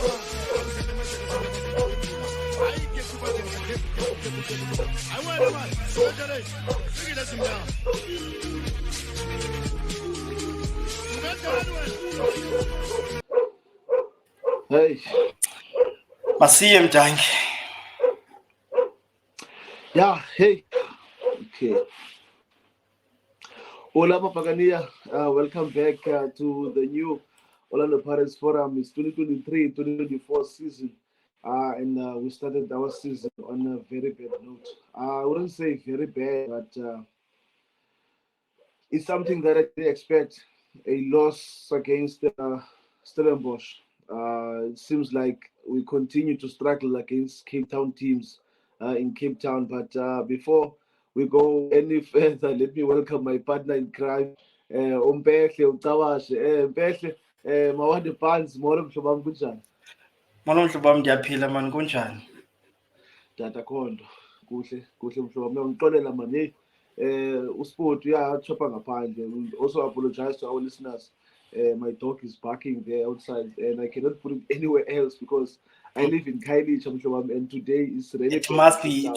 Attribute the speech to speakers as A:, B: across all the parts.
A: Hey.
B: Masiyem Dank.
A: Yeah, hey. Okay. Hola, Mapagania. Welcome back to the new Orlando Pirates Forum. It's 2023-2024 season. And we started our season on a very bad note. I wouldn't say very bad, but it's something that I didn't expect. A loss against Stellenbosch. It seems like we continue to struggle against Cape Town teams in Cape Town. But before we go any further, let me welcome my partner in crime, Umpehle Ucawashe. Mpehle, mawade pants, molo mhlobo wami kunjani?
B: Molo mhlobo wami ndiyaphila man kunjani?
A: Tata Khondo. Kuhle mhlobo wami. Ngixolela manje. Usport uyachopha ngaphandle. We also apologize to our listeners. My dog is barking there outside, and I cannot put it anywhere else because I live in Kaili, and today is really.
B: It must be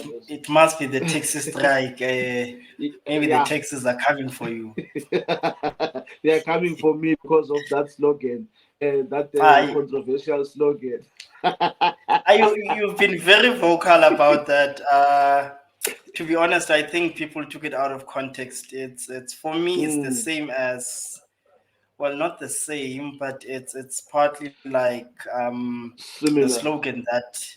B: the taxi strike. Maybe the taxis are coming for you.
A: They are coming for me because of that slogan, that controversial slogan.
B: You've been very vocal about that. To be honest, I think people took it out of context. It's for me, it's the same as. Well, not the same, but it's partly like the slogan that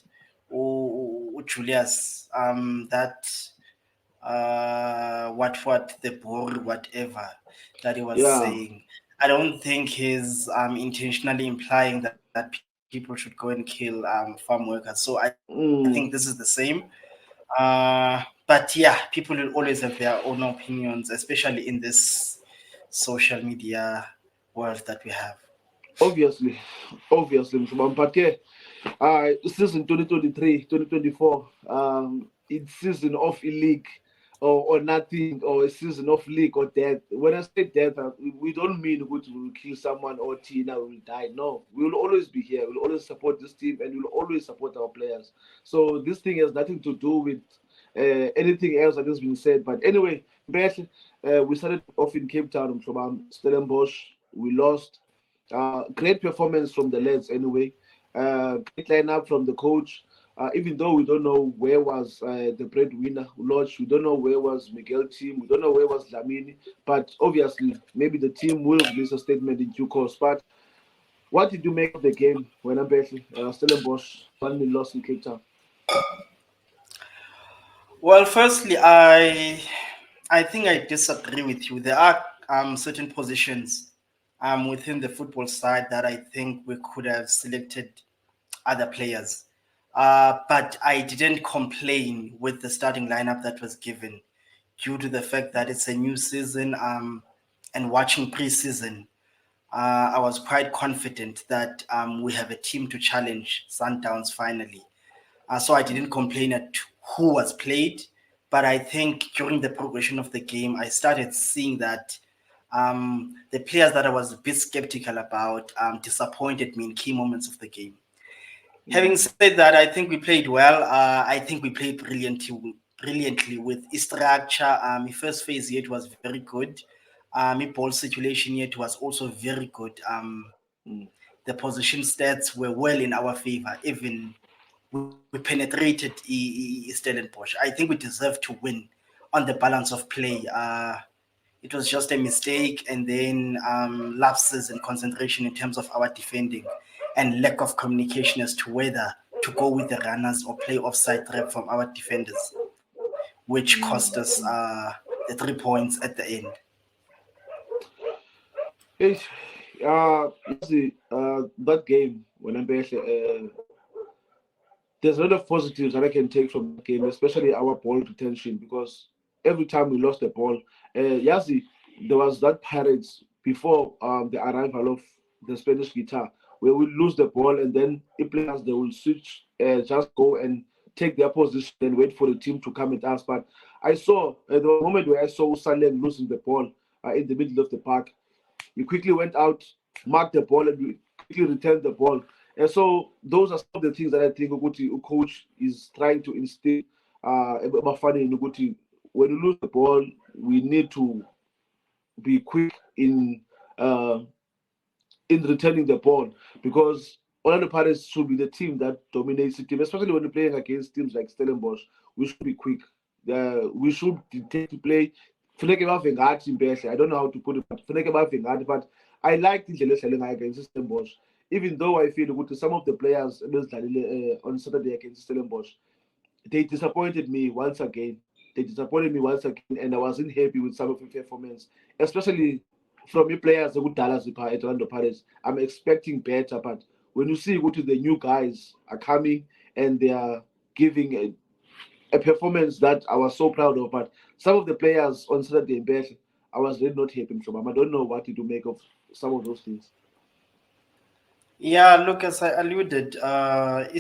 B: Julius that what the bore whatever that he was saying. I don't think he's intentionally implying that people should go and kill farm workers. So I think this is the same. But yeah, people will always have their own opinions, especially in this social media world that we have.
A: Obviously, but season 2023-2024, it's season of a league or nothing, or a season of league or death. When I say death, we don't mean we will kill someone or Tina will die. No, we will always be here. We'll always support this team and we'll always support our players. So this thing has nothing to do with anything else that has been said. But anyway, we started off in Cape Town from Stellenbosch. We lost. Great performance from the lads anyway. Great lineup from the coach. Even though we don't know where was the breadwinner, Lodge, we don't know where was Miguel team, we don't know where was Lamini, but obviously maybe the team will release a statement in due course. But what did you make of the game when Stellenbosch finally lost in Cape Town?
B: Well, firstly, I think I disagree with you. There are certain positions within the football side that I think we could have selected other players. But I didn't complain with the starting lineup that was given due to the fact that it's a new season and watching pre-season. I was quite confident that we have a team to challenge Sundowns finally. So I didn't complain at who was played, but I think during the progression of the game, I started seeing that the players that I was a bit skeptical about disappointed me in key moments of the game. Having said that, I think we played well. I think we played brilliantly with structure. The first phase yet was very good. The ball circulation yet was also very good. The position stats were well in our favor. Even we penetrated Stellenbosch. I think we deserved to win on the balance of play. It was just a mistake, and then lapses in concentration in terms of our defending and lack of communication as to whether to go with the runners or play offside trap from our defenders, which cost us the 3 points at the end.
A: That game, when I'm there's a lot of positives that I can take from the game, especially our ball retention, because every time we lost the ball, there was that Pirates before the arrival of the Spanish guitar, where we lose the ball and then the players, they will switch, just go and take their position and wait for the team to come at us. But I saw the moment where I saw Salem losing the ball in the middle of the park, we quickly went out, marked the ball, and we quickly returned the ball. And so those are some of the things that I think Uguti coach is trying to instill Bafana in Uguti. When you lose the ball, we need to be quick uh, in returning the ball, because Orlando Pirates should be the team that dominates the game, especially when you're playing against teams like Stellenbosch. We should be quick. We should dictate the play. Funeke bave ngathi impehla. I don't know how to put it, but funeke bave ngathi. But I like indlela esidlale ngayo against Stellenbosch. Even though I feel good to some of the players on Saturday against Stellenbosch, they disappointed me once again. And I wasn't happy with some of the performance, especially from your players who Dallas at Orlando Pirates. I'm expecting better, but when you see what the new guys are coming and they are giving a performance that I was so proud of, but some of the players on Saturday in bed, I was really not happy from them. I don't know what to make of some of those things.
B: Yeah, look, as I alluded,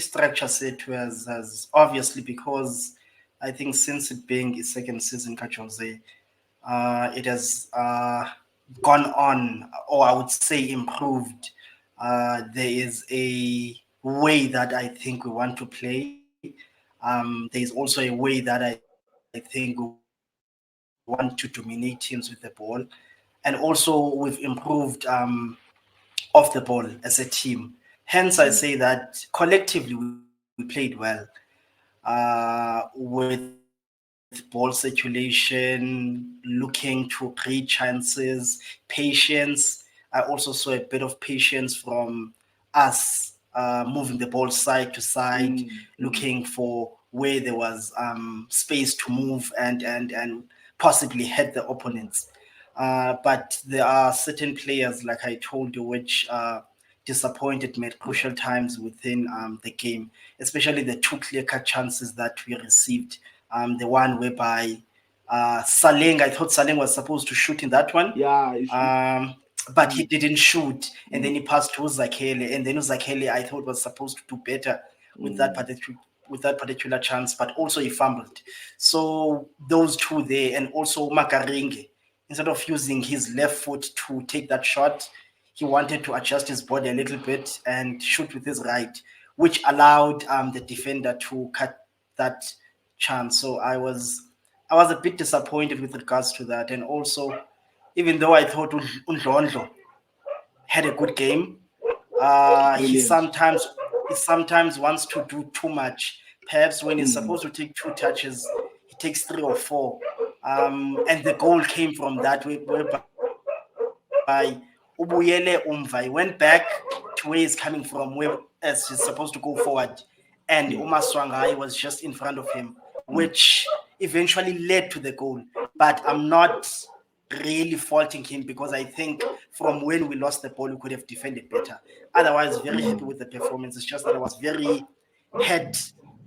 B: structure set has obviously, because I think since it being its second season, Kachose, it has gone on, or I would say improved. There is a way that I think we want to play. There is also a way that I think we want to dominate teams with the ball. And also, we've improved off the ball as a team. Hence, I say that collectively we played well. With ball circulation, looking to create chances, patience. I also saw a bit of patience from us, moving the ball side to side, looking for where there was space to move and possibly hit the opponents. But there are certain players, like I told you, which disappointed me at crucial times within the game, especially the two clear-cut chances that we received. The one whereby Saleng, I thought Saleng was supposed to shoot in that one. But he didn't shoot, and then he passed to Zakele, and then Zakele I thought was supposed to do better with that particular chance, but also he fumbled. So those two there, and also Makaringe, instead of using his left foot to take that shot, he wanted to adjust his body a little bit and shoot with his right, which allowed the defender to cut that chance. So I was a bit disappointed with regards to that, and also, even though I thought Undlondlo had a good game, he sometimes wants to do too much. Perhaps when he's supposed to take 2 touches, he takes 3 or 4. And the goal came from that, whereby Ubuyele Umva, he went back to where he's coming from, where as he's supposed to go forward, and Umar Swangai was just in front of him, which eventually led to the goal. But I'm not really faulting him, because I think from when we lost the ball, we could have defended better. Otherwise, very happy with the performance. It's just that I was very hurt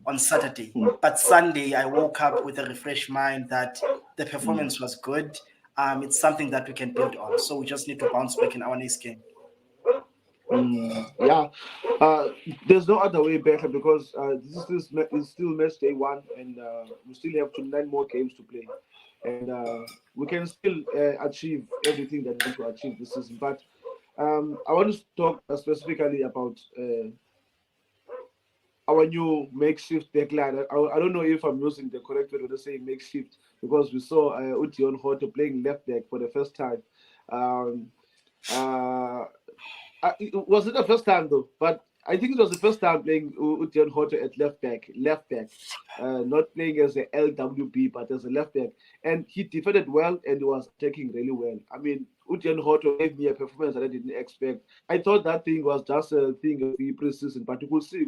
B: on Saturday. But Sunday, I woke up with a refreshed mind that the performance was good. It's something that we can build on. So we just need to bounce back in our next game.
A: Yeah, there's no other way better, because is still match day one, and we still have 9 more games to play, and we can still achieve everything that we want to achieve this season. But I want to talk specifically about our new makeshift backline. I don't know if I'm using the correct word to say makeshift, because we saw Udion Hoto playing left back for the first time. Um, uh, was it the first time though? But I think it was the first time playing Udion Hoto at left back, not playing as a LWB but as a left back, and he defended well and he was attacking really well. I mean, Udion Hoto gave me a performance that I didn't expect. I thought that thing was just a thing of the preseason, but you could see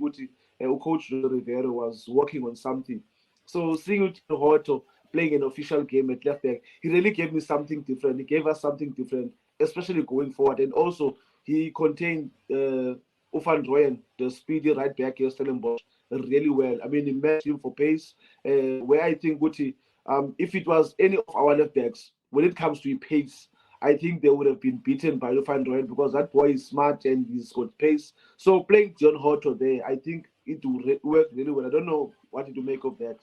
A: Coach Rivera was working on something. So seeing Udion Hoto playing an official game at left back, he really gave me something different. He gave us something different, especially going forward, and also he contained Ufan Royen, the speedy right back here, Stellenbosch, really well. I mean, he matched him for pace. Where I think Guti, if it was any of our left backs, when it comes to pace, I think they would have been beaten by Ufan Royen, because that boy is smart and he's got pace. So playing John Hoto there, I think it will work really well. I don't know what to make of that.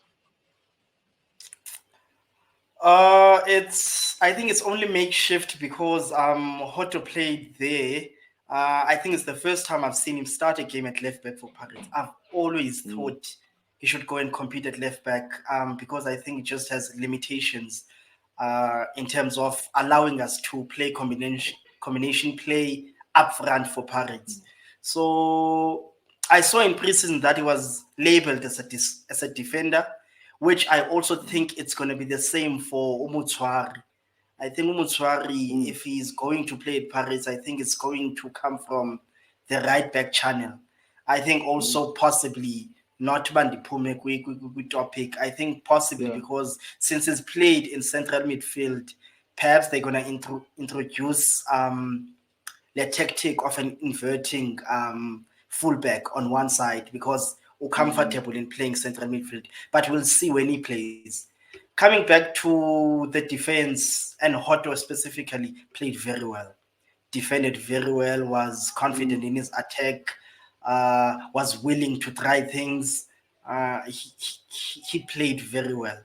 B: I think it's only makeshift because Hoto played there I think it's the first time I've seen him start a game at left back for Pirates. I've always thought he should go and compete at left back because I think it just has limitations in terms of allowing us to play combination play up front for Pirates. So I saw in preseason that he was labeled as a defender, which I also think it's going to be the same for Umutswari. I think Umutswari, if he's going to play at Paris, I think it's going to come from the right back channel. I think also possibly not Bandipume topic. I think possibly because since he's played in central midfield, perhaps they're going to introduce the tactic of an inverting fullback on one side because we're comfortable in playing central midfield. But we'll see when he plays. Coming back to the defense, and Hoto specifically played very well. Defended very well, was confident in his attack, was willing to try things. He played very well.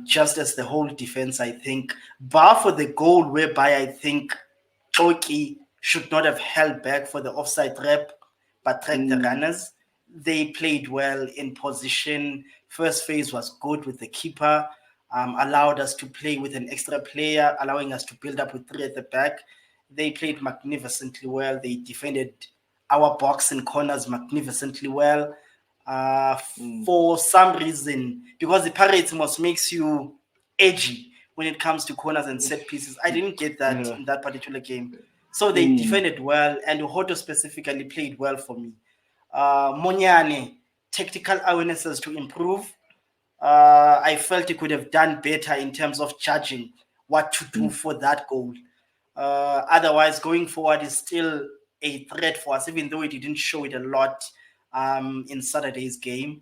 B: Just as the whole defense, I think, bar for the goal whereby I think Choki should not have held back for the offside trap, but tracked the runners. They played well in position. First phase was good with the keeper, allowed us to play with an extra player, allowing us to build up with three at the back. They played magnificently well. They defended our box and corners magnificently well. For some reason, because the Pirates must makes you edgy when it comes to corners and set pieces. I didn't get that in that particular game. So they defended well, and Hoto specifically played well for me. Monyane, tactical awarenesses to improve. I felt he could have done better in terms of judging what to do for that goal. Otherwise, going forward is still a threat for us, even though he didn't show it a lot in Saturday's game.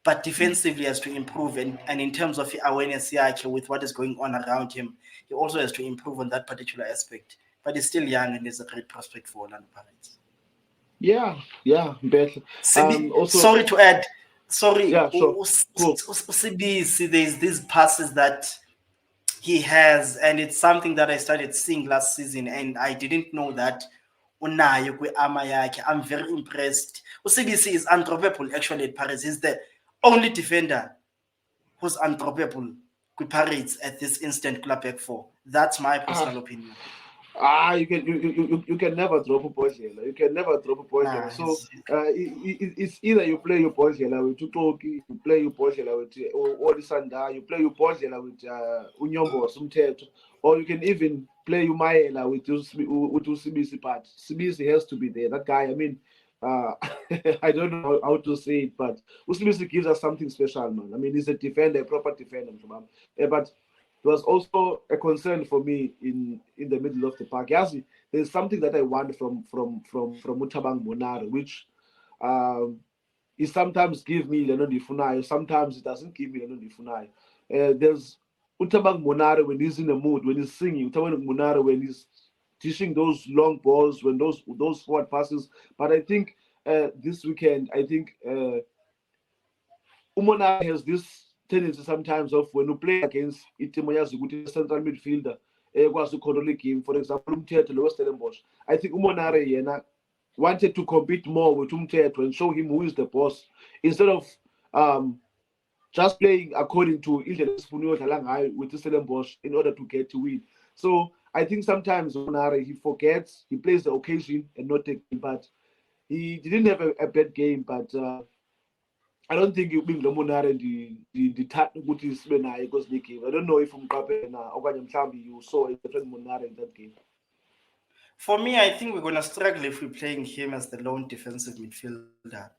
B: But defensively has to improve, and in terms of awareness with what is going on around him, he also has to improve on that particular aspect. But he's still young and is a great prospect for Orlando Pirates.
A: Better.
B: Sorry to add. Sorry,
A: sure.
B: there's these passes that he has, and it's something that I started seeing last season, and I didn't know that. I'm very impressed. UCBC is undroppable actually at Paris. He's the only defender who's undroppable with Pirates at this instant club back 4. That's my personal opinion.
A: You can never drop a Bojela. You can never drop a Bojela. So it's either you play your Bojela with Tutoki, you play your Bojela with Odisanda, you play your Bojela with Unyombo or Sumteto, or you can even play your Maela with Usibisi part. Sibisi has to be there. That guy, I mean, I don't know how to say it, but Usibisi gives us something special, man. I mean, he's a defender, a proper defender. But it was also a concern for me in the middle of the park. Yes, there's something that I want from Mutabang Monare, which he sometimes gives me Lenon Funai, sometimes it doesn't give me Lenon Funai. There's Utabang Monare when he's in the mood, when he's singing, Utabang Monare when he's dishing those long balls, when those forward passes. But I think this weekend, I think Umonare has this tendency sometimes of when you play against a central midfielder, game, for example, Stellenbosch. I think Umonare wanted to compete more with Umteto and show him who is the boss instead of just playing according to with Stellenbosch in order to get to win. So I think sometimes Umonare he forgets, he plays the occasion and not the game, but he didn't have a bad game, but I don't think you being Lomonare the tat ukuthi sibe naye because the game. I don't know if umqaphela okanye mhlambi you saw a different Monare in that game.
B: For me, I think we're gonna struggle if we're playing him as the lone defensive midfielder.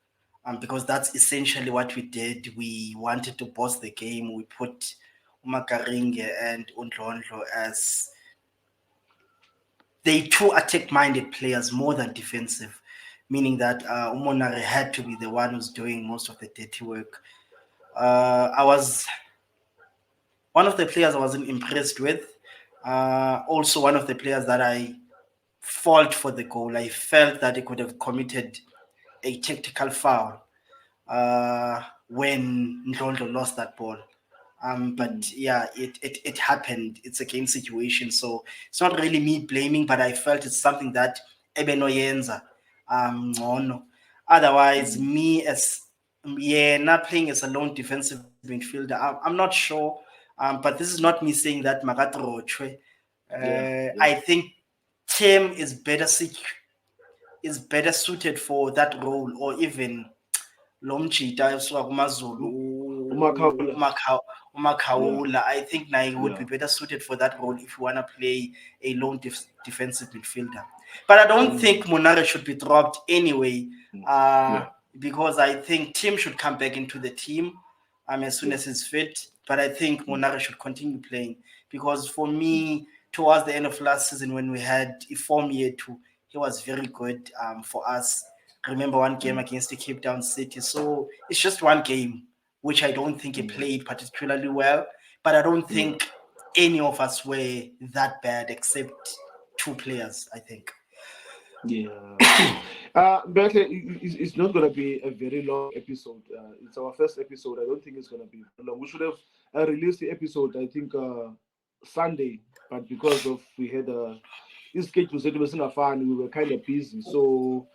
B: Because that's essentially what we did. We wanted to boss the game. We put Umakaringe and Undlondlo as they two attack-minded players more than defensive, meaning that Umonare had to be the one who's doing most of the dirty work. I was one of the players I wasn't impressed with. Also, one of the players that I fault for the goal. I felt that he could have committed a tactical foul when Ndlondo lost that ball. But yeah, it happened. It's a game situation. So it's not really me blaming, but I felt it's something that ebenoyenza ngcono. Otherwise, me as not playing as a lone defensive midfielder, I'm not sure. But this is not me saying that Magatrochwe. I think Tim is better suited for that role, or even Lomchita esuka kumaZulu uMakhawula. I think Nai would be better suited for that role if you want to play a lone defensive midfielder. But I don't think Munare should be dropped anyway, because I think Tim should come back into the team as soon as he's fit. But I think Munare should continue playing, because for me, towards the end of last season when we had a form year 2, he was very good for us. Remember one game against the Cape Town City. So it's just one game, which I don't think he played particularly well. But I don't think any of us were that bad except 2 players, I think.
A: But it's not going to be a very long episode. It's our first episode. I don't think it's going to be long. We should have released the episode, I think, Sunday. But because of we had this schedule said it was not fun, we were kind of busy. So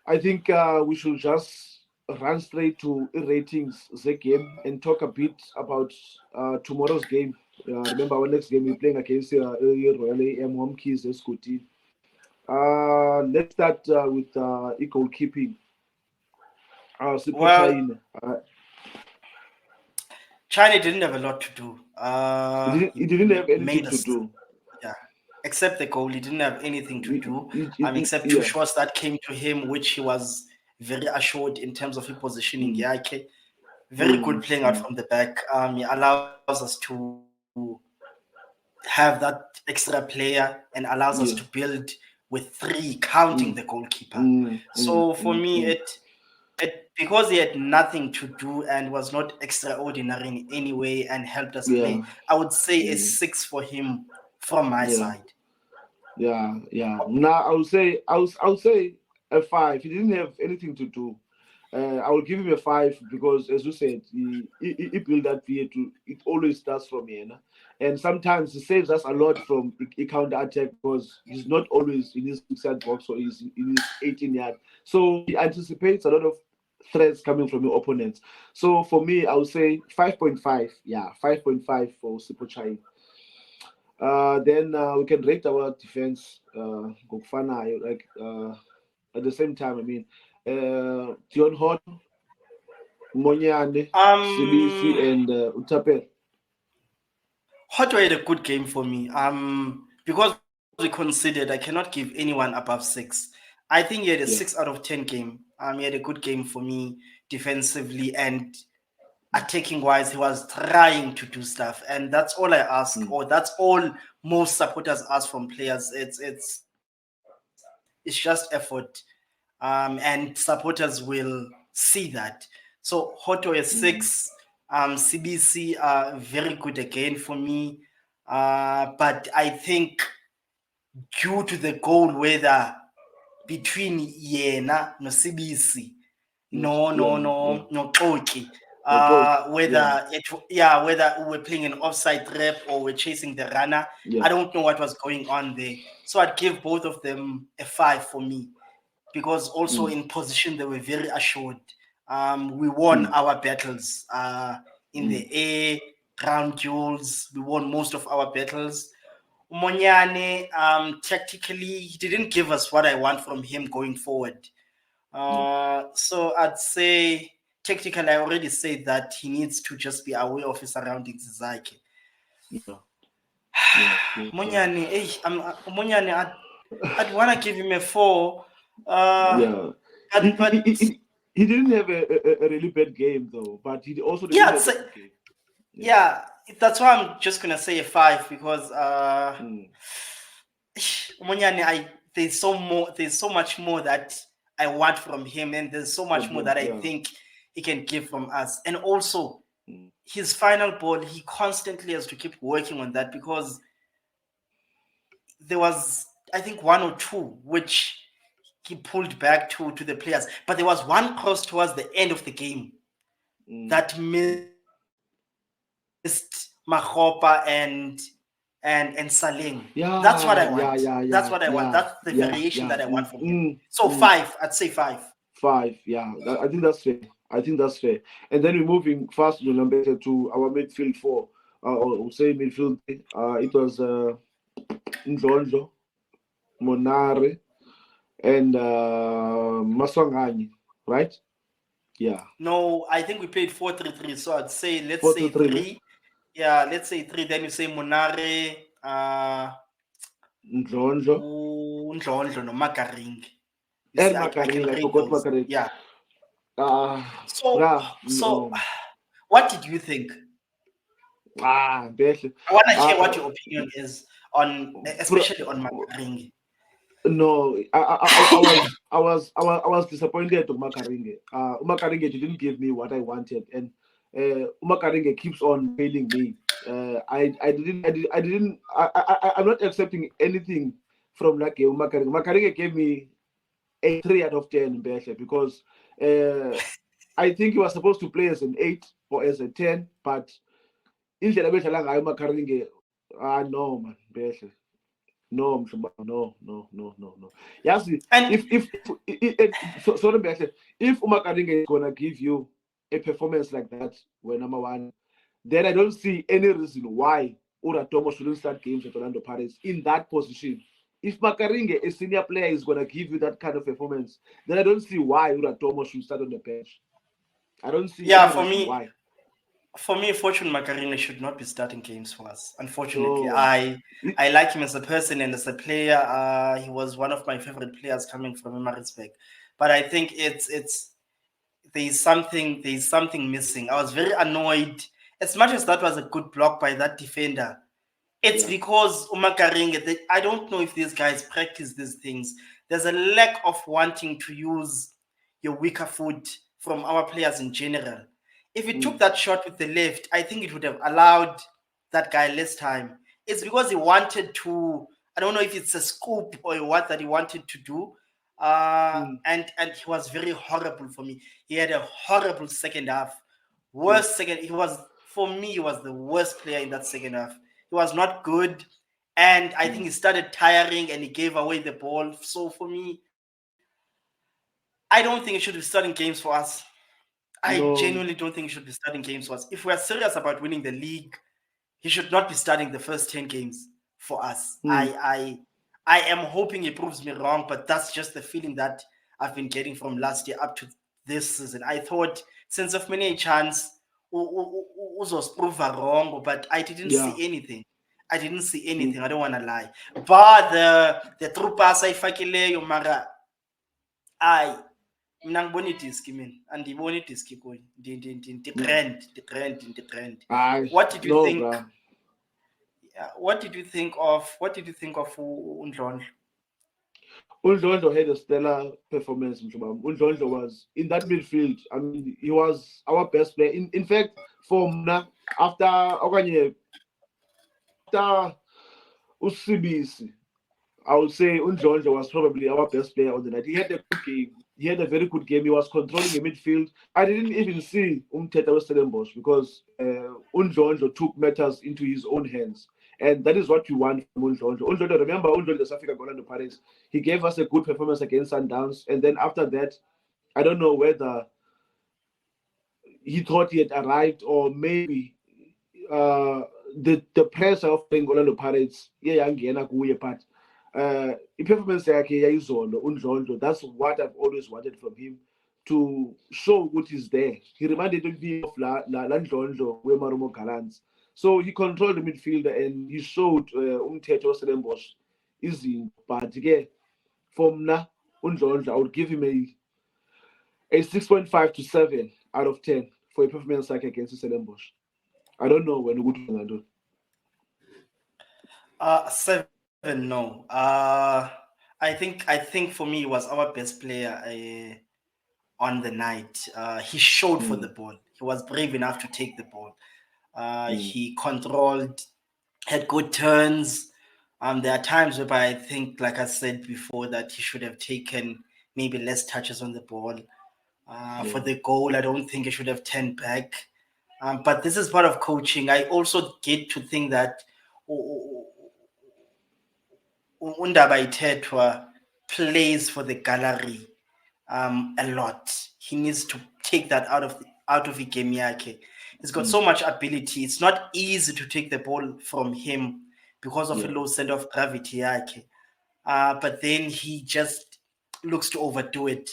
A: I think we should just run straight to ratings the game and talk a bit about tomorrow's game. Remember our next game we're playing against Royal AM Home Keys Scotty. Let's start with goalkeeping.
B: China didn't have a lot to do.
A: He didn't have anything to do.
B: Yeah. Except the goal, he didn't have anything to do. Except 2 shots that came to him, which he was very assured in terms of his positioning. Very good playing out from the back. He allows us to have that extra player and allows us to build with 3, counting the goalkeeper. So for me, it because he had nothing to do and was not extraordinary in any way and helped us play, I would say a 6 for him from my side.
A: Now I would say a 5. He didn't have anything to do. I will give him a 5 because, as you said, he built that VA2. It always starts from here, and sometimes he saves us a lot from a counter attack because he's not always in his 6-yard box or he's in his 18-yard. So he anticipates a lot of threats coming from your opponents. So for me, I would say 5.5. 5.5 for Sipochai. Then we can rate our defense. Like at the same time, I mean, Dion Hot, Monyane, Sibisi, and Utapel.
B: Hotway had a good game for me. Because we considered, I cannot give anyone above 6. I think he had a 6 out of 10 game. He had a good game for me defensively and attacking wise. He was trying to do stuff, and that's all I ask, or that's all most supporters ask from players. It's just effort, and supporters will see that. So Hoto is 6. CBC very good again for me, but I think due to the goal weather between Yena no CBC, no Xoki, whether we're playing an offside trap or we're chasing the runner, I don't know what was going on there. So I'd give both of them a 5 for me, because also in position they were very assured. We won our battles in the air, ground duels. We won most of our battles. Monyane, tactically, he didn't give us what I want from him going forward. So I'd say tactically, I already said that he needs to just be aware of his surroundings. Monyane, Monyane, I'd want to give him a 4.
A: But he didn't have a really bad game though. But he also didn't have a good game.
B: That's why I'm just gonna say a 5, because Monyane, there's so much more that I want from him, and there's so much more that I think he can give from us. And also his final ball, he constantly has to keep working on that, because there was, I think, 1 or 2 which he pulled back to the players, but there was one cross towards the end of the game that missed Mahopa and and Saling. That's what
A: Yeah,
B: I
A: yeah,
B: want.
A: yeah,
B: That's
A: yeah,
B: what I want.
A: yeah,
B: That's the
A: yeah,
B: variation
A: yeah.
B: that I want from him.
A: Mm,
B: So
A: mm.
B: five, I'd say five.
A: Five, yeah. I think that's fair. I think that's fair. And then we're moving fast to number to our midfield four. Or we'll say midfield. It was Ndlondlo, Monare, and Maswangani, right? Yeah.
B: No, I think we played 4-3-3. So I'd say let's
A: Four to
B: say
A: three. Ne?
B: three. Yeah, let's say three. Then you say Monare,
A: Ndlondlo
B: Ndlondlo, no Makaring. You see,
A: and
B: I can
A: Makaring. I
B: rate
A: forgot
B: those.
A: Makaring.
B: Yeah.
A: Uh,
B: So
A: yeah.
B: so
A: No.
B: what did you think?
A: Behle.
B: I want to hear
A: Uh,
B: what your opinion is on,
A: pro-
B: especially on Makaring.
A: No, I was disappointed with Makaringe. Makaringe didn't give me what I wanted, and Makaringe keeps on failing me. I'm not accepting anything from that game. Makaringe gave me a 3 out of 10 Behle, because uh, I think he was supposed to play as an 8 or as a 10, but indlela bedlala ngayo Makaringe, no man, Behle. No, Mhlumba, no, no, no, no, no. Yes,
B: And
A: sorry, Behle, if Umakaringa is gonna give you a performance like that, when number one, then I don't see any reason why Uratomo shouldn't start games at Orlando Pirates in that position. If Makaringa, a senior player, is gonna give you that kind of performance, then I don't see why Uratomo should start on the bench. I don't see
B: yeah,
A: any reason why.
B: for me, Fortune Macarena should not be starting games for us. Unfortunately,
A: No, it,
B: I like him as a person and as a player. He was one of my favorite players coming from Emirates, but I think it's there's something missing. I was very annoyed. As much as that was a good block by that defender, it's
A: yeah.
B: because Umakaringe, I don't know if these guys practice these things. There's a lack of wanting to use your weaker foot from our players in general. If he took
A: Mm,
B: that shot with the left, I think it would have allowed that guy less time. It's because he wanted to, I don't know if it's a scoop or what that he wanted to do.
A: mm,
B: And he was very horrible for me. He had a horrible second half.
A: yeah.
B: Worst second, he was, for me, he was the worst player in that second half. He was not good. And I think
A: Mm,
B: he started tiring and he gave away the ball. So for me, I don't think he should be starting games for us. I genuinely
A: no.
B: don't think he should be starting games for us. If we're serious about winning the league, he should not be starting the first 10 games for us.
A: Mm,
B: I am hoping he proves me wrong, but that's just the feeling that I've been getting from last year up to this season. I thought since of many a chance was prove wrong, but I didn't
A: yeah.
B: see anything. I didn't see anything.
A: Mm.
B: I don't want to lie. But the true pass I fakileyo mara I mina ngibona idiski mina andiyibona idiski kuyo
A: Mm.
B: nditrend. What did you
A: No,
B: think?
A: bro.
B: What did you think of Undlondlo?
A: Undlondlo had a stellar performance, Mshubam. Undlondlo was in that midfield. I mean, he was our best player. In fact, for Mna, after Usibisi, I would say Undlondlo was probably our best player on the night. He had a good game. He had a very good game. He was controlling the midfield. I didn't even see Umteta Stellenbosch, because Undlondlo took matters into his own hands. And that is what you want from Undlondlo. Undlondlo, remember Undlondlo, the South Africa Orlando Pirates, he gave us a good performance against Sundowns. And then after that, I don't know whether he thought he had arrived, or maybe uh, the pressure of playing Orlando Pirates, yeah, but i-performance yakhe yayizolo Undlondlo. That's what I've always wanted from him, to show what is there. He reminded me of la Ndlondlo Marumo Gallants. So he controlled the midfielder, and he showed Umthetho Stellenbosch izinto. But again, for mna Undlondlo, I would give him a 6.5 to 7 out of 10 for a performance like against Stellenbosch. I don't know when good one do.
B: 7, no. I think for me he was our best player on the night. He showed for the
A: Mm,
B: ball. He was brave enough to take the ball.
A: mm,
B: He controlled, had good turns. There are times whereby I think, like I said before, that he should have taken maybe less touches on the ball. For
A: yeah.
B: the goal, I don't think he should have turned back. But this is part of coaching. I also get to think that Undaba Ithethwa plays for the gallery a lot. He needs to take that out of game yakhe. He's got so much ability. It's not easy to take the ball from him because of a low center of gravity yakhe. But then he just looks to overdo it.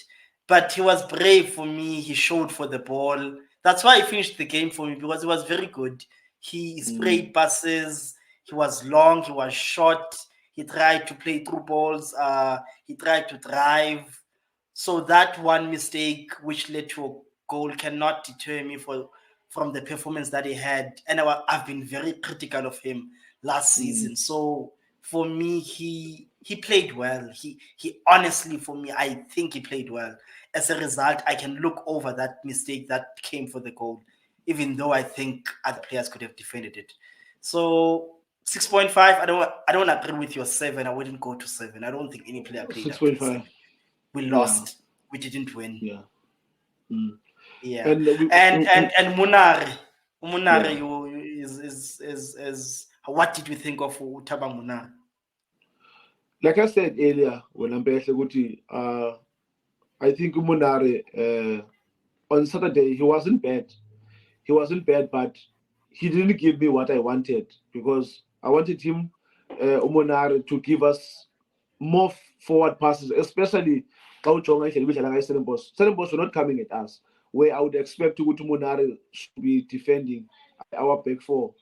B: But he was brave for me. He showed for the ball. That's why he finished the game for me, because he was very good. He sprayed passes. He was long. He was short. He tried to play through balls. He tried to drive. So that one mistake, which led to a goal, cannot deter me from the performance that he had. And I've been very critical of him last season. So for me, he played well. He honestly, for me, I think he played well. As a result, I can look over that mistake that came for the goal, even though I think other players could have defended it. So 6.5, I don't agree with your 7. I wouldn't go to 7. I don't think any player played up to 7. We lost. We didn't win.
A: Yeah.
B: Yeah. And Munari, you is what did you think of Utaba Munari?
A: Like I said earlier, when I'm I think Munari on Saturday he wasn't bad. He wasn't bad, but he didn't give me what I wanted, because I wanted him, Umunari, to give us more forward passes, especially Stellenbosch. Stellenbosch were not coming at us, where I would expect Umunari should be defending our back four.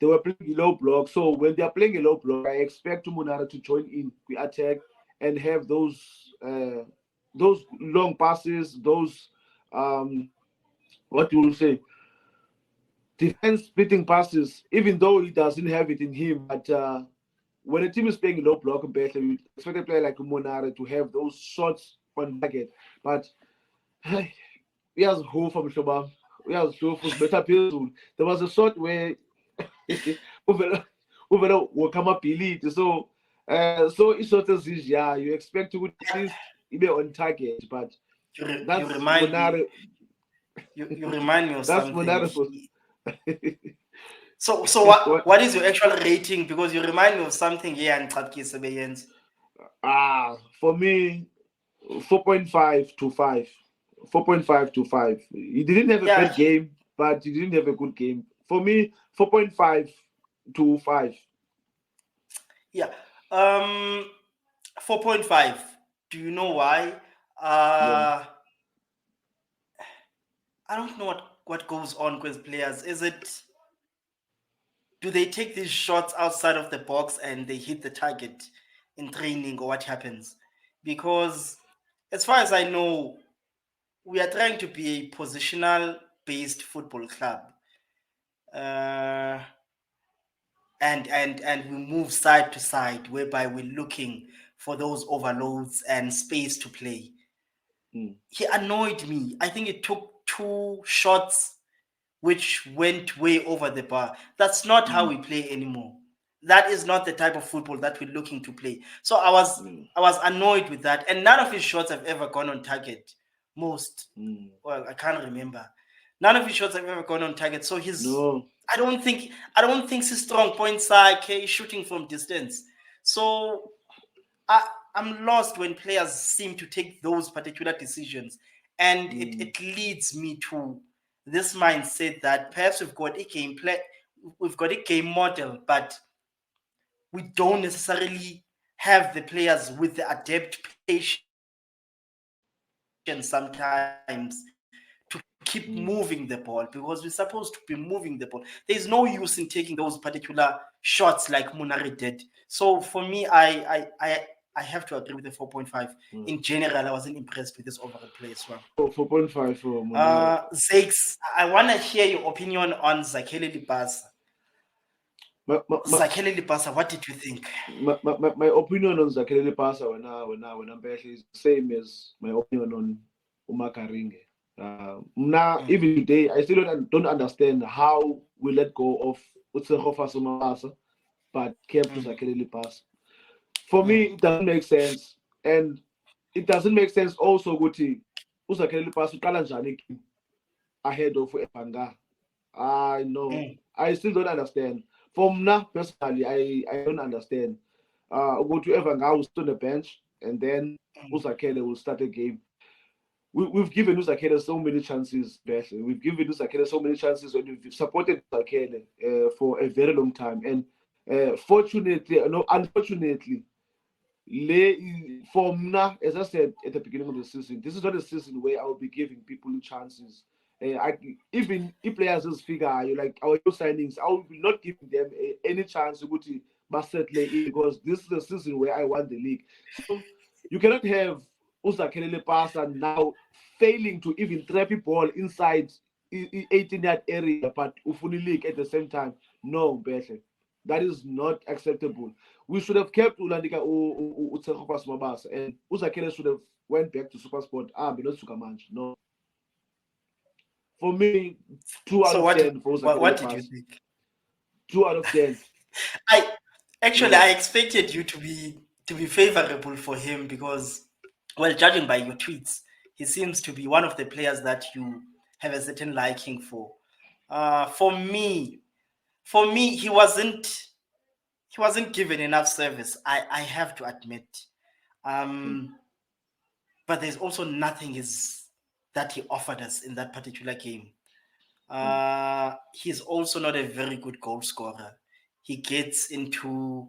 A: They were playing a low block, so when they are playing a low block, I expect Umunari to join in the attack and have those long passes, those what you will say, defense splitting passes, even though he doesn't have it in him. But when a team is playing low block, we expect a player like Monare to have those shots on target. But we have hope from Shobam. We have hope for better people. There was a shot where Uvela will come up elite. So it's sort of this, you expect to at least be on target, but
B: you remind me of something. So what is your actual rating? Because you remind me of something here and
A: for me, 4.5 to 5. 4.5 to 5. He didn't have a bad game, but he didn't have a good game. For me, 4.5 to 5.
B: Yeah. 4.5. Do you know why? I don't know what goes on with players. Do they take these shots outside of the box and they hit the target in training, or what happens? Because as far as I know, we are trying to be a positional based football club. And we move side to side, whereby we're looking for those overloads and space to play. He annoyed me. I think it took 2 shots which went way over the bar. That's not how we play anymore. That is not the type of football that we're looking to play. So I was annoyed with that. And none of his shots have ever gone on target. Well, I can't remember. None of his shots have ever gone on target. So I don't think his strong points are shooting from distance. So I'm lost when players seem to take those particular decisions. And it leads me to this mindset that perhaps we've got a game model, but we don't necessarily have the players with the adaptation sometimes to keep moving the ball, because we're supposed to be moving the ball. There's no use in taking those particular shots like Munari did. So for me, I have to agree with the 4.5. In general, I wasn't impressed with this overall play as well.
A: 4.5 for Munari.
B: Zakes, I want to hear your opinion on Zakhele Lipasa. Zakhele Lipasa, what did you think?
A: My opinion on Zakhele Lipasa when I'm back is the same as my opinion on Umakaringe. Even today, I still don't understand how we let go of Utsehofa Sumasa, but kept Zakhele Lipasa. For me, it doesn't make sense, and it doesn't make sense also Guti Zakhele Lipasa ahead of Epanga. I know. I still don't understand. For now, personally, I don't understand. Go to ever now sit on the bench and then Uzakele will start a game. We've given Uzakele so many chances, Bessie. We've given Uzakele so many chances when we've supported Uzakele for a very long time. And fortunately, no, unfortunately, for now, as I said at the beginning of the season, this is not a season where I will be giving people chances. Even if players just figure you like our new signings, I will be not giving them any chance to go to Bassetley because this is the season where I want the league. So you cannot have Usakelele pass and now failing to even trap a ball inside 18-yard area, but Ufuni league at the same time. No, better. That is not acceptable. We should have kept Ulandika Utsekopas Mabasa and Uzakele should have went back to Supersport. But not Sukamanch. No. For me, 2 out
B: So
A: of 10 for
B: what
A: Uzakele
B: did you
A: pass.
B: think?
A: 2 out of 10.
B: I actually
A: Yeah.
B: I expected you to be favorable for him because, well, judging by your tweets, he seems to be one of the players that you have a certain liking for. For me, he wasn't given enough service. I have to admit. But there's also nothing is that he offered us in that particular game. He's also not a very good goal scorer. He gets into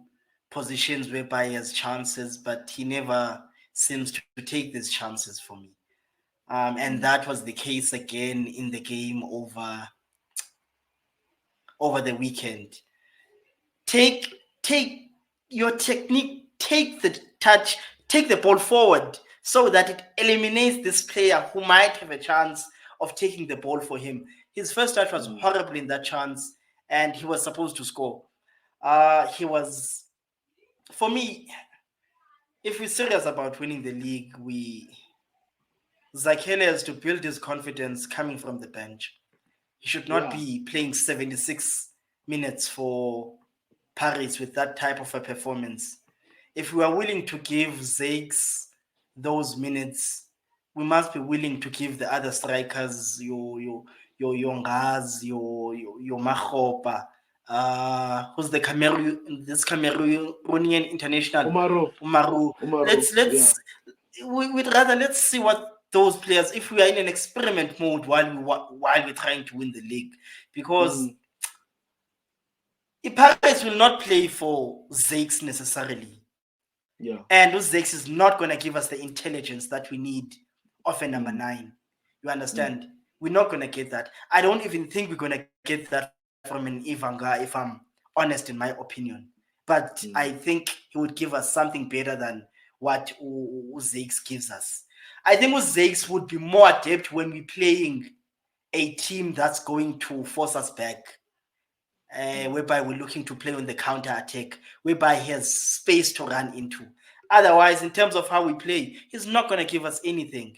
B: positions whereby he has chances, but he never seems to take these chances for me. And that was the case again in the game over the weekend. Take your technique, take the touch, take the ball forward so that it eliminates this player who might have a chance of taking the ball for him. His first touch was horrible in that chance, and he was supposed to score. He was, for me, if we're serious about winning the league, Zakhele has to build his confidence coming from the bench. He should not
A: Yeah.
B: be playing 76 minutes for Paris with that type of a performance. If we are willing to give Zakes those minutes, we must be willing to give the other strikers your Ngaz, your Mahopa, who's the Cameroonian international Umaru.
A: Umaru. Yeah.
B: Let's see what those players, if we are in an experiment mode while we're trying to win the league, because Paris will not play for Zakes necessarily.
A: Yeah.
B: And Zakes is not going to give us the intelligence that we need of a number 9. You understand? We're not going to get that. I don't even think we're going to get that from an Ivanga, if I'm honest in my opinion. But I think he would give us something better than what Zakes gives us. I think Zakes would be more adept when we're playing a team that's going to force us back. Whereby we're looking to play on the counter attack, whereby he has space to run into. Otherwise, in terms of how we play, he's not going to give us anything.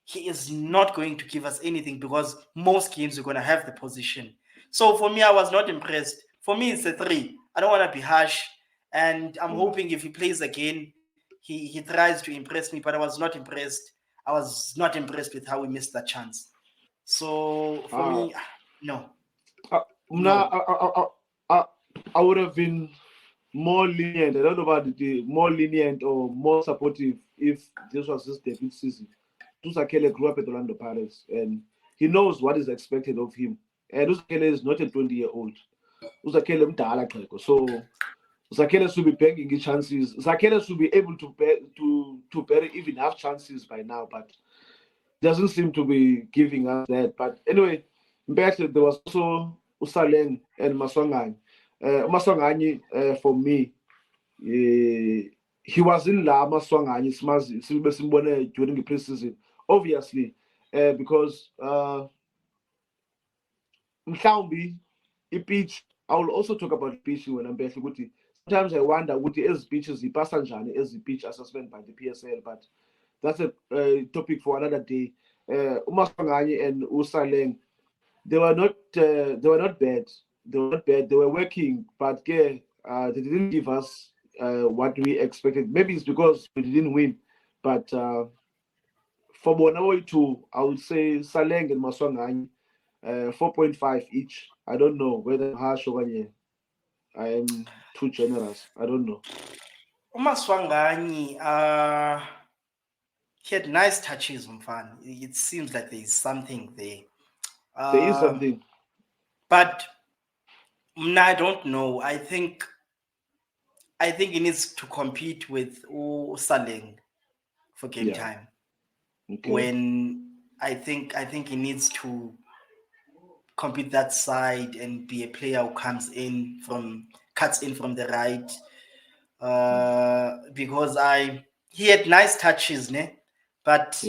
B: He is not going to give us anything because most games are going to have the position. So for me, I was not impressed. For me, it's a 3. I don't want to be harsh. And I'm hoping if he plays again, he tries to impress me, but I was not impressed. I was not impressed with how we missed that chance. So for me, no.
A: Now, I would have been more lenient. I don't know about the more lenient or more supportive if this was his debut season. Tusakele grew up at Orlando Pirates and he knows what is expected of him. And Usakele is not a 20-year-old. Usakele mdala xhego. So Zakele should be begging his chances. Zakele should be able to bury even half chances by now, but doesn't seem to be giving us that. But anyway, back there was also Usaleng and Maswanganyi. Maswanganyi, for me, he was in La Maswanganyi during the preseason, obviously, because Mhlawumbi, pitch. I will also talk about pitch when I'm back. Sometimes I wonder, would the as pitches the Passanjani as the pitch assessment by the PSL, but that's a topic for another day. Umasangani and Usaleng, they were not bad. They were not bad. They were working, but they didn't give us what we expected. Maybe it's because we didn't win, but from 102, I would say Saleng and Maswangani, 4.5 each. I don't know whether harsh or yeah. I am too generous. I don't know.
B: Umaswangani, he had nice touches, mfana. It seems like there is something there.
A: There is something.
B: But I don't know. I think he needs to compete with Saleng for game time.
A: Okay.
B: When I think he needs to compete that side and be a player who cuts in from the right. Because he had nice touches, but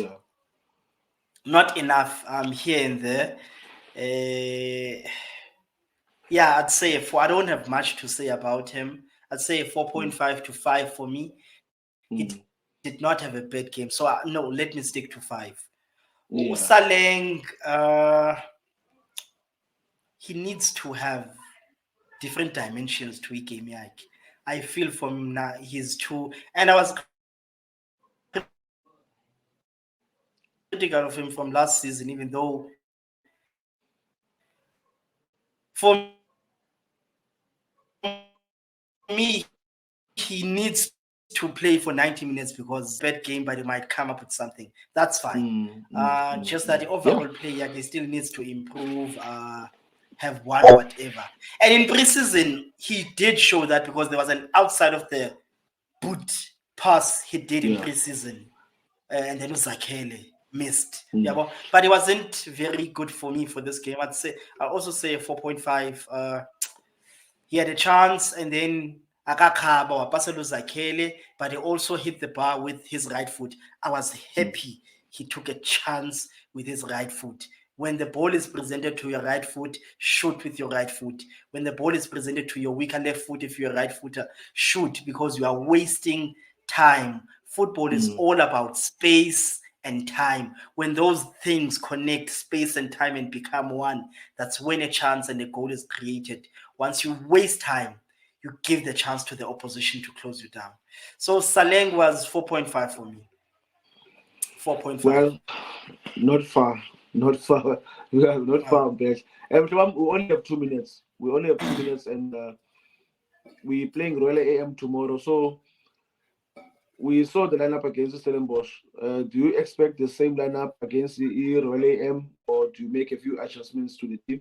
B: not enough here and there. Yeah, I'd say a 4. I don't have much to say about him. I'd say a 4.5 to 5 for me. He did not have a bad game. So no, let me stick to 5. Saleng, he needs to have different dimensions to a game. I feel for him now he's too, and I was critical of him from last season, even though for me he needs to play for 90 minutes because bad game, but he might come up with something. That's fine. Just that the overall player, he still needs to improve, have one or whatever. And in preseason, he did show that because there was an outside of the boot pass he did in preseason. And then Zakhele missed. But it wasn't very good for me for this game. I'll also say a 4.5. He had a chance and then Akakhaba wapaselo Zakhele, but he also hit the bar with his right foot. I was happy he took a chance with his right foot. When the ball is presented to your right foot, shoot with your right foot. When the ball is presented to your weaker left foot, if you're a right footer, shoot, because you are wasting time. Football is all about space and time. When those things connect, space and time, and become one, that's when a chance and a goal is created. Once you waste time, you give the chance to the opposition to close you down. So Saleng was 4.5 for me. 4.5.
A: Well, not far. Not far. We are not far back. Everyone, we only have 2 minutes. We only have 2 minutes, and we're playing Royal AM tomorrow. So we saw the lineup against Stellenbosch. Do you expect the same lineup against the Royal AM, or do you make a few adjustments to the team?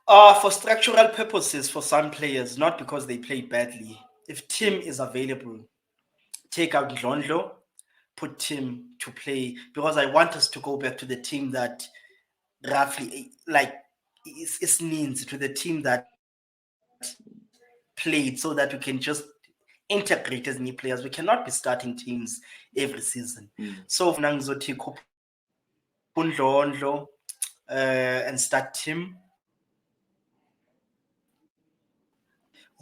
B: For structural purposes, for some players, not because they played badly. If Tim is available, take out Dlondlo, put Tim to play, because I want us to go back to the team that roughly, like, is needs to the team that played, so that we can just integrate as new players. We cannot be starting teams every season. So for Nangzoti Kundlondlo and start Tim.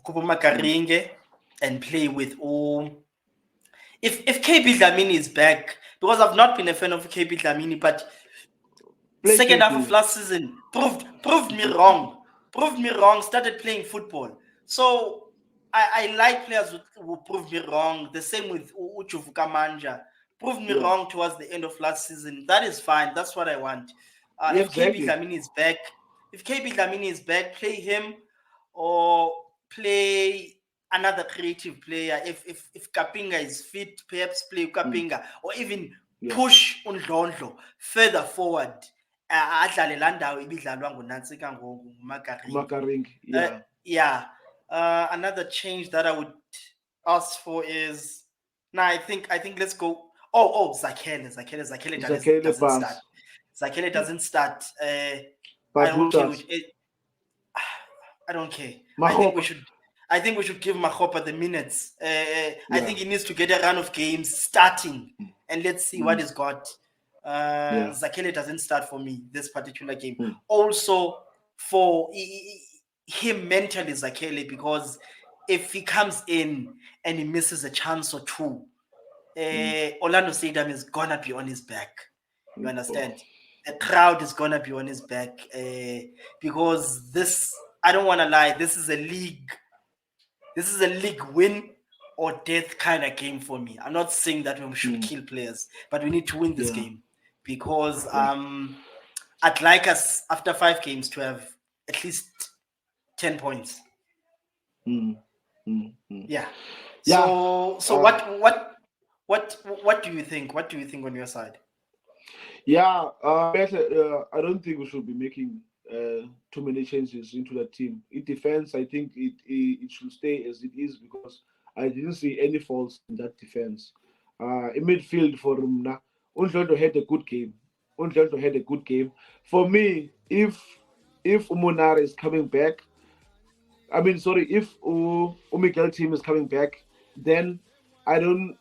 B: Makaringe and play with all. If KB Dlamini is back, because I've not been a fan of KB Dlamini, but second half of last season proved me wrong. Started playing football. So I like players who prove me wrong. The same with Uchuvuka Manja. Proved me wrong towards the end of last season. That is fine. That's what I want. If KB Dlamini is back, play him or play another creative player. If Kapinga is fit, perhaps play Kapinga or even push Undlondlo further forward. Adlale la ndawo ibidlalwa nguNantsika
A: Makaring.
B: Another change that I would ask for is I think let's go. Zakhele doesn't start. Zakhele doesn't start. I don't care which I don't care. I think we should give Mahopa the minutes. I think he needs to get a run of games starting, and let's see what he's got. Zakhele doesn't start for me this particular game. Also, for him mentally, Zakhele, because if he comes in and he misses a chance or two, Orlando Stadium is gonna be on his back. You understand? The crowd is gonna be on his back because this. I don't want to lie. This is a league win or death kind of game for me. I'm not saying that we should kill players, but we need to win this game because I'd like us after 5 games to have at least 10 points. Yeah.
A: Yeah.
B: So what do you think? What do you think on your side?
A: Yeah, I don't think we should be making too many changes into the team. In defense, I think it should stay as it is because I didn't see any faults in that defense. In midfield for Mna, Undlondo had a good game. Undlondo had a good game. For me, if Umunara is coming back, if Miguel team is coming back, then I don't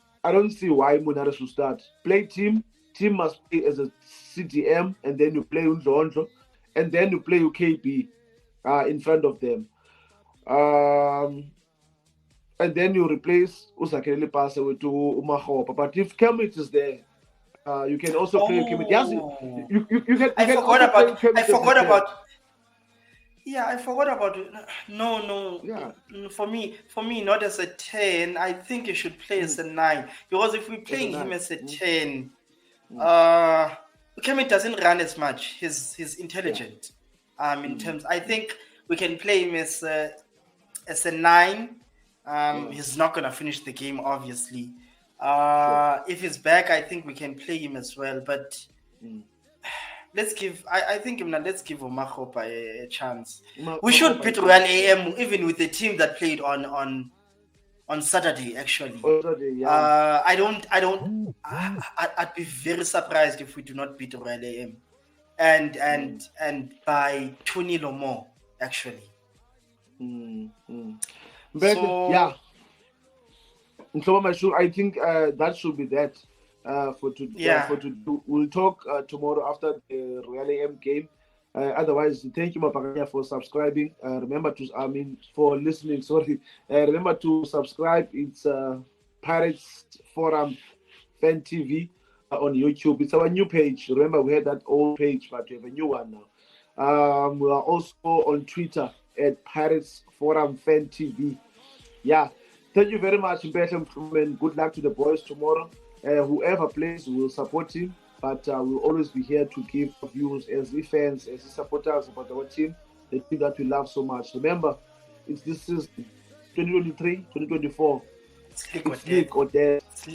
A: see why Munara should start. Play team. Team must play as a CDM, and then you play Undlondo, and then you play UKB in front of them. And then you replace Usakele Pasa with Umahopa. But if Kermit is there, you can also play Kermit. Yes, you can.
B: I forgot about. Yeah, I forgot about it. No.
A: Yeah.
B: For me, not as a 10. I think you should play as a 9 because if we're playing him as a 10, Kermit doesn't run as much. He's intelligent. In terms, I think we can play him as a 9. He's not gonna finish the game, obviously. If he's back, I think we can play him as well. But let's give. I think let's give Umahopa a chance. We should beat Royal AM even with the team that played on Saturday. Actually, I'd be very surprised if we do not beat Royal AM, and by 2-0 or more. Actually.
A: So, yeah. So I think that should be that for today. We'll talk tomorrow after the Royal AM game. Otherwise, thank you, Mapaganya, for subscribing. Remember to, for listening. Sorry. Remember to subscribe. It's Pirates Forum Fan TV on YouTube. It's our new page. Remember, we had that old page, but we have a new one now. We are also on Twitter at Pirates Forum Fan TV. Yeah. Thank you very much, Mbethem, and good luck to the boys tomorrow. Whoever plays, will support him, but we'll always be here to give views as fans, as supporters about our team, the team that we love so much. Remember, this is 2023, 2024.
B: It's league or death.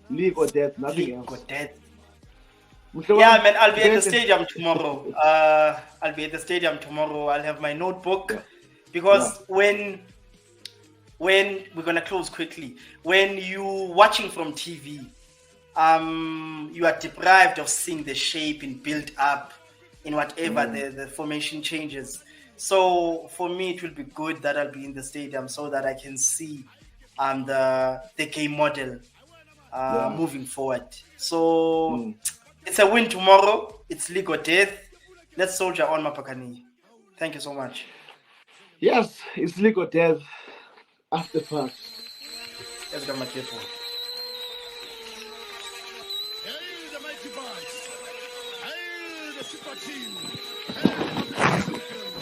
A: League or death, nothing else.
B: Yeah, man, I'll be at the stadium tomorrow. I'll have my notebook because when we're gonna close quickly, when you watching from TV, you are deprived of seeing the shape and build up in whatever the formation changes. So for me, it will be good that I'll be in the stadium so that I can see the game model moving forward. So it's a win tomorrow. It's league or death. Let's soldier on, Mapakani. Thank you so much.
A: Yes, it's league or death. After fact.
B: Let's go, my people.
C: Hey, the mighty boys. Hey, the super team. Hey, the